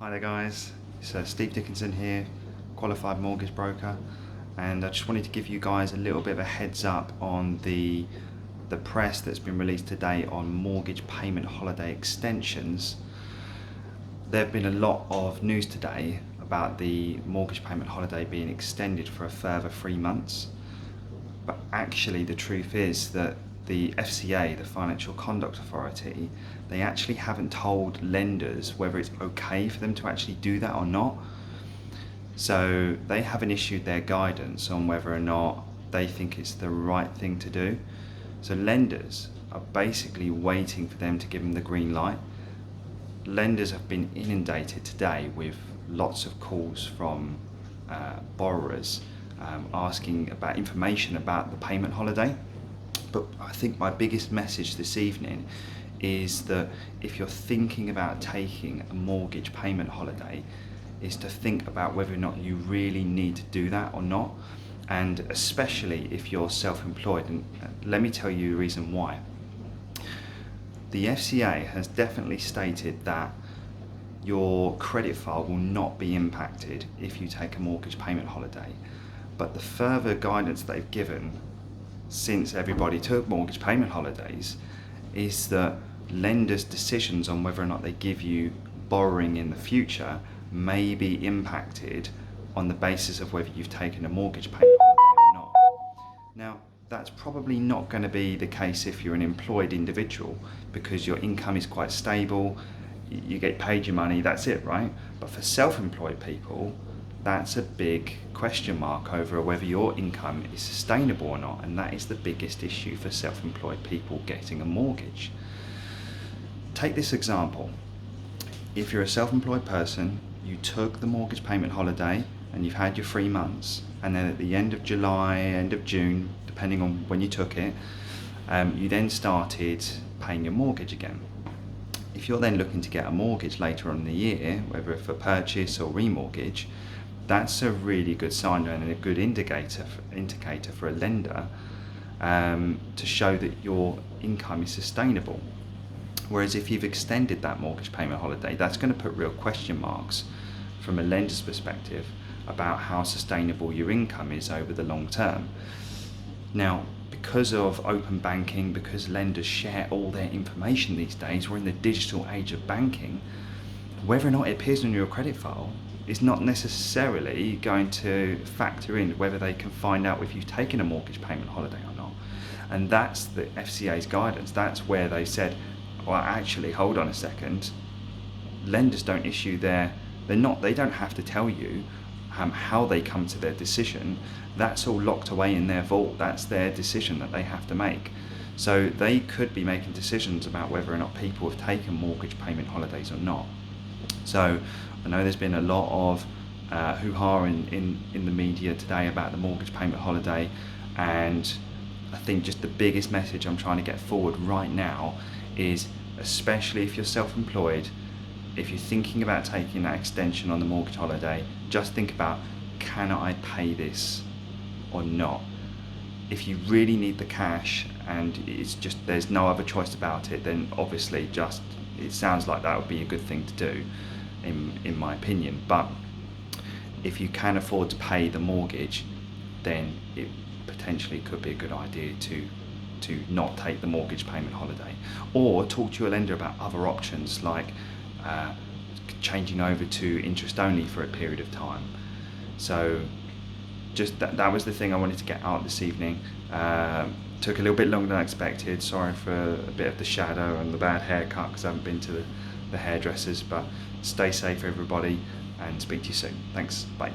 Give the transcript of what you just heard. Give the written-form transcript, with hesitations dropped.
Hi there guys, it's Steve Dickinson here, qualified mortgage broker, and I just wanted to give you guys a little bit of a heads up on the press that's been released today on mortgage payment holiday extensions. There have been a lot of news today about the mortgage payment holiday being extended for a further 3 months, but actually the truth is that the FCA, the Financial Conduct Authority, they actually haven't told lenders whether it's okay for them to actually do that or not. So they haven't issued their guidance on whether or not they think it's the right thing to do. So lenders are basically waiting for them to give them the green light. Lenders have been inundated today with lots of calls from borrowers asking about information about the payment holiday. But I think my biggest message this evening is that if you're thinking about taking a mortgage payment holiday, is to think about whether or not you really need to do that or not, and especially if you're self-employed. And let me tell you the reason why. The FCA has definitely stated that your credit file will not be impacted if you take a mortgage payment holiday, but the further guidance they've given since everybody took mortgage payment holidays is that lenders' decisions on whether or not they give you borrowing in the future may be impacted on the basis of whether you've taken a mortgage payment holiday or not. Now, that's probably not going to be the case if you're an employed individual, because your income is quite stable, you get paid your money, that's it, right? But for self-employed people, that's a big question mark over whether your income is sustainable or not, and that is the biggest issue for self-employed people getting a mortgage. Take this example. If you're a self-employed person, you took the mortgage payment holiday and you've had your 3 months, and then at the end of July, end of June, depending on when you took it, you then started paying your mortgage again. If you're then looking to get a mortgage later on in the year, whether for purchase or remortgage, that's a really good sign and a good indicator for a lender to show that your income is sustainable. Whereas if you've extended that mortgage payment holiday, that's going to put real question marks from a lender's perspective about how sustainable your income is over the long term. Now, because of open banking, because lenders share all their information these days, we're in the digital age of banking, whether or not it appears on your credit file is not necessarily going to factor in whether they can find out if you've taken a mortgage payment holiday or not. And that's the FCA's guidance. That's where they said, well, actually, hold on a second. Lenders don't issue they don't have to tell you how they come to their decision. That's all locked away in their vault. That's their decision that they have to make. So they could be making decisions about whether or not people have taken mortgage payment holidays or not. So I know there's been a lot of hoo-ha in the media today about the mortgage payment holiday, and I think just the biggest message I'm trying to get forward right now is, especially if you're self-employed, if you're thinking about taking that extension on the mortgage holiday, just think about, can I pay this or not? If you really need the cash and it's just there's no other choice about it, then obviously it sounds like that would be a good thing to do in my opinion. But if you can afford to pay the mortgage, then it potentially could be a good idea to not take the mortgage payment holiday, or talk to your lender about other options like changing over to interest only for a period of time. So just that was the thing I wanted to get out this evening. Took a little bit longer than I expected. Sorry for a bit of the shadow and the bad haircut because I haven't been to the hairdressers, but stay safe everybody and speak to you soon. Thanks, bye.